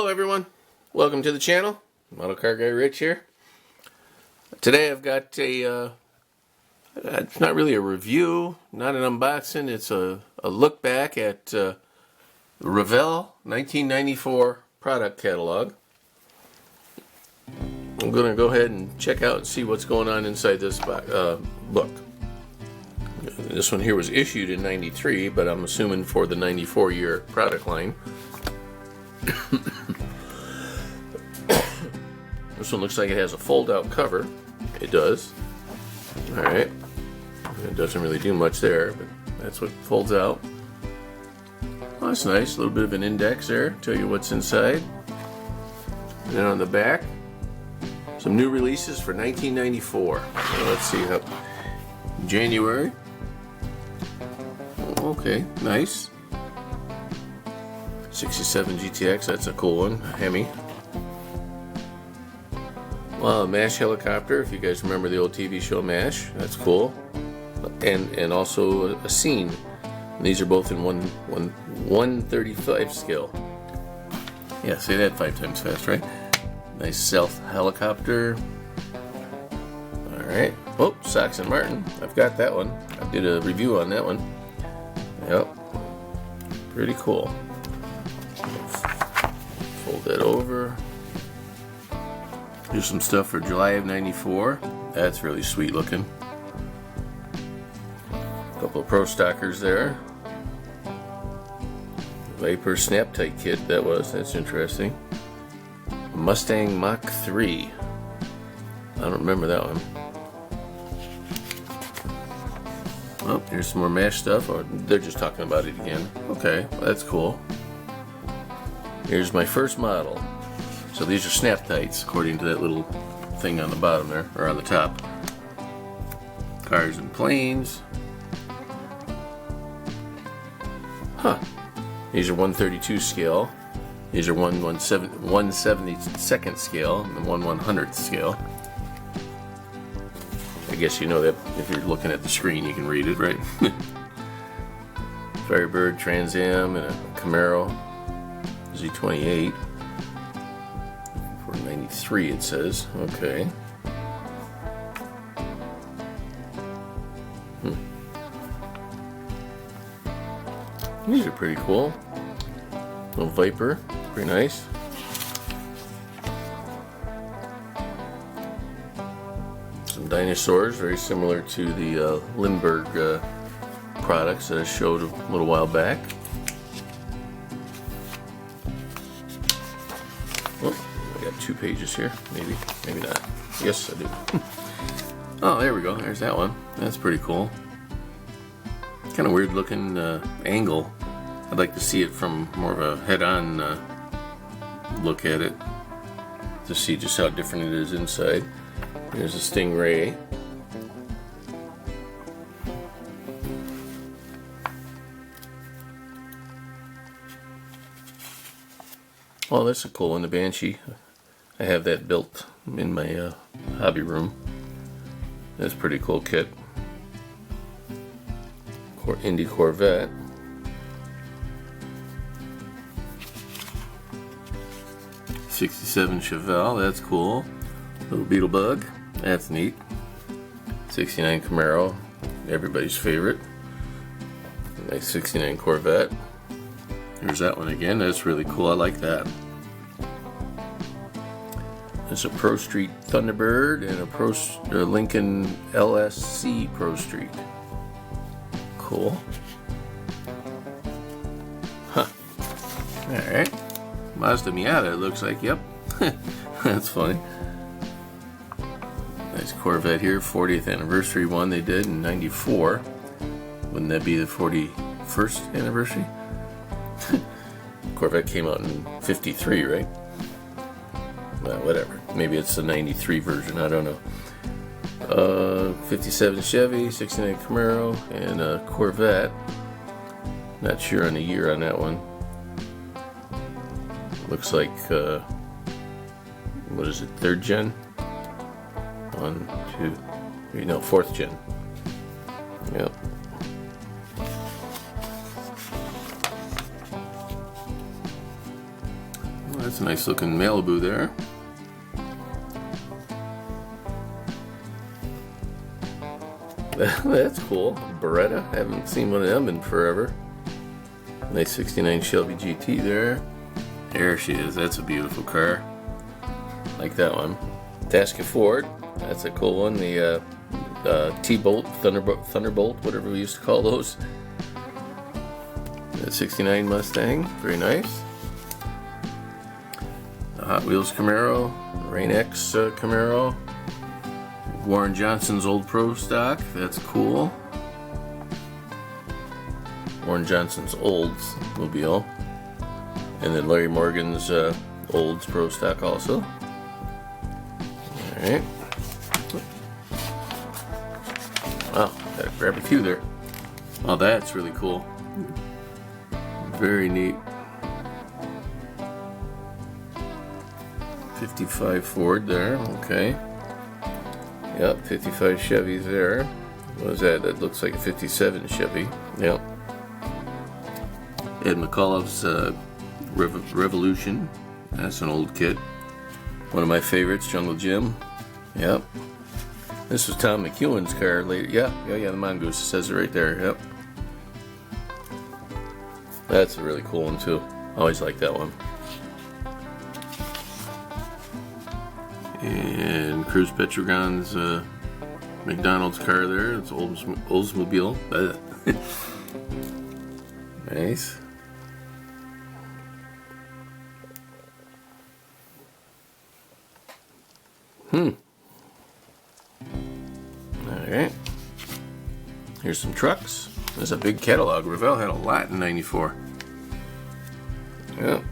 Hello everyone, welcome to the channel. Model Car Guy Rich here. Today I've got a, it's not really a review, not an unboxing, it's a look back at the Revell 1994 product catalog. I'm going to go ahead and check out and see what's going on inside this book. This one here was issued in 93, but I'm assuming for the 94 year product line. This one looks like it has a fold-out cover. It does. Alright. It doesn't really do much there, but that's what folds out. Oh, that's nice. A little bit of an index there. Tell you what's inside. And then on the back, some new releases for 1994. So let's see how. January. Okay, nice. 67 GTX, that's a cool one. Hemi. Well, a MASH helicopter, if you guys remember the old TV show MASH, that's cool. And also a scene. And these are both in 1/135 scale. Yeah, say that 5 times fast, right? Nice stealth helicopter. Alright. Oh, Sox and Martin. I've got that one. I did a review on that one. Yep. Pretty cool. Fold that over. Here's some stuff for July of 94. That's really sweet looking. A couple of Pro Stockers there. Vapor Snap-tite kit that was. That's interesting. Mustang Mach 3. I don't remember that one. Oh, here's some more MASH stuff. Or they're just talking about it again. Okay, well, that's cool. Here's my first model. So these are Snap-tites, according to that little thing on the bottom there, or on the top. Cars and planes. Huh. These are 132 scale. These are 1/172nd scale and 1/100th scale. I guess you know that if you're looking at the screen, you can read it, right? Firebird, Trans Am, and a Camaro Z28. 93 it says. Okay. These are pretty cool. Little Viper, pretty nice. Some dinosaurs, very similar to the Lindbergh products that I showed a little while back. Oh, I got 2 pages here. Maybe not. Yes, I do. Oh, there we go. There's that one. That's pretty cool. Kind of weird looking angle. I'd like to see it from more of a head-on look at it to see just how different it is inside. Here's a Stingray. Oh, that's a cool one, the Banshee. I have that built in my hobby room. That's a pretty cool kit. Indy Corvette. '67 Revell, that's cool. Little Beetlebug, that's neat. '69 Camaro, everybody's favorite. Nice '69 Corvette. Here's that one again, that's really cool, I like that. It's a Pro Street Thunderbird and a Lincoln LSC Pro Street. Cool. Huh. Alright. Mazda Miata, it looks like, yep. That's funny. Nice Corvette here, 40th anniversary one they did in 94. Wouldn't that be the 41st anniversary? Corvette came out in 53, right? Well, whatever. Maybe it's the 93 version, I don't know. 57 Chevy, 69 Camaro, and a Corvette. Not sure on the year on that one. Looks like, what is it, 3rd gen? 1, 2, 3, no, 4th gen. Yep. That's a nice looking Malibu there. That's cool. Beretta. Haven't seen one of them in forever. Nice 69 Shelby GT there. There she is. That's a beautiful car. Like that one. Tasca Ford. That's a cool one. The T-Bolt, Thunderbolt, whatever we used to call those. The 69 Mustang. Very nice. The Hot Wheels Camaro. Rain X Camaro. Warren Johnson's old Pro stock. That's cool. Warren Johnson's Oldsmobile. And then Larry Morgan's Olds Pro stock also. Alright. Wow, gotta grab a few there. Oh, that's really cool. Very neat. 55 Ford there, okay. Yep, 55 Chevys there. What is that? That looks like a 57 Chevy. Yep. Ed McCullough's Revolution. That's an old kit. One of my favorites, Jungle Jim. Yep. This was Tom McEwen's car later. Yeah, the Mongoose says it right there. Yep. That's a really cool one too. Always like that one. And Cruz Petrogon's McDonald's car there. It's Oldsmobile. Nice. Alright. Here's some trucks. There's a big catalog. Revell had a lot in '94. Yep.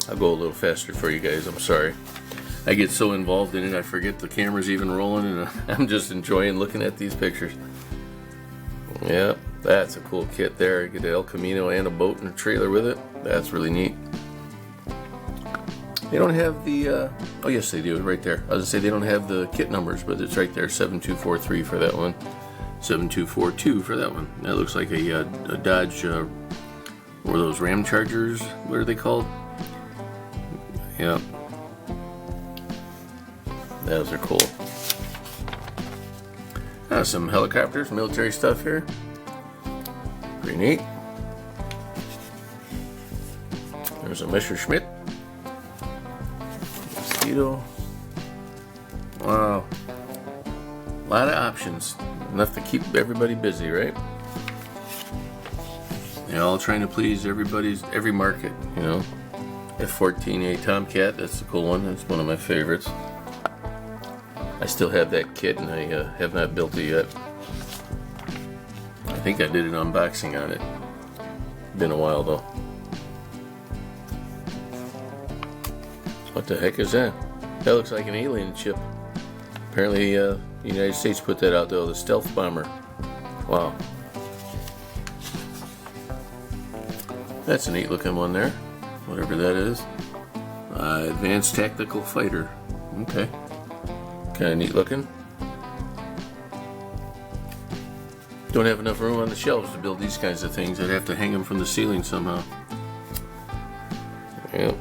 I'll go a little faster for you guys. I'm sorry. I get so involved in it I forget the camera's even rolling and I'm just enjoying looking at these pictures. Yep. That's a cool kit there. You get the El Camino and a boat and a trailer with it. That's really neat. They don't have the, oh yes they do, right there. I was going to say they don't have the kit numbers, but it's right there, 7243 for that one. 7242 for that one. That looks like a Dodge, or those Ram Chargers, what are they called? Yeah. Those are cool. Some helicopters, military stuff here. Pretty neat. There's a Messerschmitt. Mosquito. Wow. A lot of options. Enough to keep everybody busy, right? They're all trying to please every market, you know. F-14A Tomcat, that's the cool one. That's one of my favorites. I still have that kit and I have not built it yet. I think I did an unboxing on it. Been a while though. What the heck is that? That looks like an alien ship. Apparently the United States put that out though, the stealth bomber. Wow. That's a neat looking one there. Whatever that is. Advanced Tactical Fighter. Okay. Kind of neat looking. Don't have enough room on the shelves to build these kinds of things. I'd have to hang them from the ceiling somehow. Yep.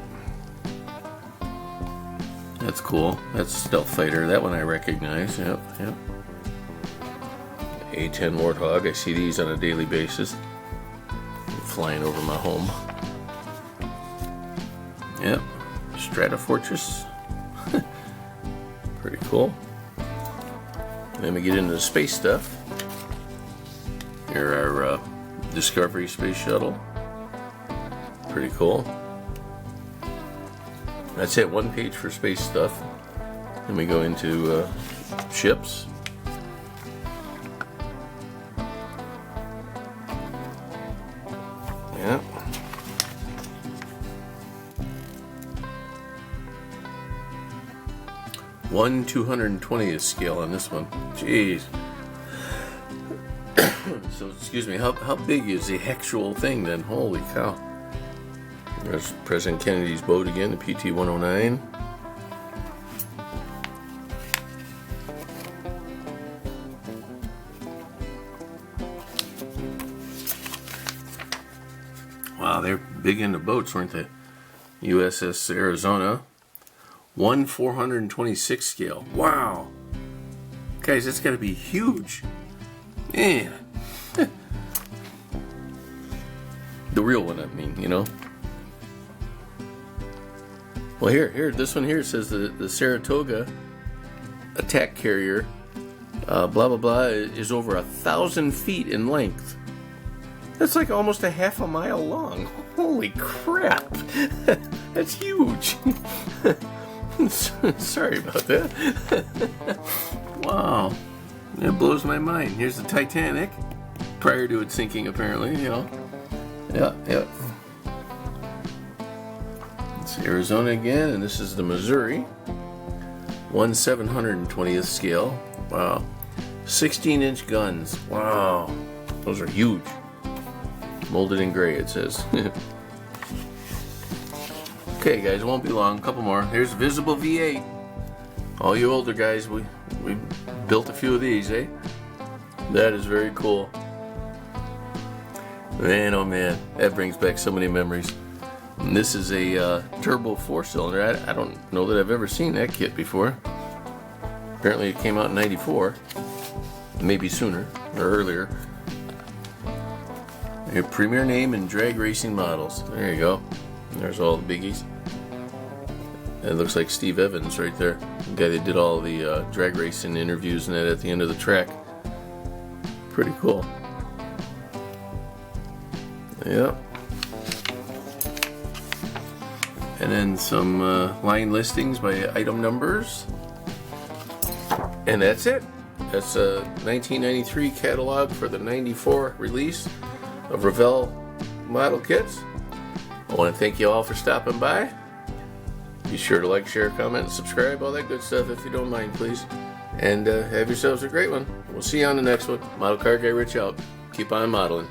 That's cool. That's Stealth Fighter. That one I recognize. Yep, yep. A-10 Warthog. I see these on a daily basis. Flying over my home. Yep. Stratofortress. Pretty cool. Then we get into the space stuff. Here our Discovery Space Shuttle. Pretty cool. That's it, one page for space stuff. Then we go into ships. Yeah. One 220th scale on this one. Jeez. So excuse me, how big is the actual thing then? Holy cow. There's President Kennedy's boat again, the PT-109. Wow, they're big into boats, weren't they? USS Arizona. 1/426 scale. Wow. Guys, that's got to be huge. Man. The real one, I mean, you know. Well, here, this one here says the Saratoga attack carrier, blah, blah, blah, is over 1,000 feet in length. That's like almost a half a mile long. Holy crap. That's huge. Sorry about that. Wow. It blows my mind. Here's the Titanic, prior to it sinking, apparently, you know. Yeah. It's Arizona again, and this is the Missouri. 1/720th scale. Wow. 16-inch guns. Wow. Those are huge. Molded in gray, it says. Okay, guys, it won't be long. A couple more. Here's Visible V8. All you older guys, we built a few of these, eh? That is very cool. Man, oh man, that brings back so many memories. And this is a turbo 4-cylinder. I don't know that I've ever seen that kit before. Apparently it came out in '94. Maybe sooner or earlier. Your premier name and drag racing models. There you go. There's all the biggies. It looks like Steve Evans right there. The guy that did all the drag racing interviews and that at the end of the track. Pretty cool. Yep. And then some line listings by item numbers. And that's it. That's a 1993 catalog for the '94 release of Revell model kits. I want to thank you all for stopping by. Be sure to like, share, comment, and subscribe, all that good stuff if you don't mind, please. And have yourselves a great one. We'll see you on the next one. Model Car Guy Rich out. Keep on modeling.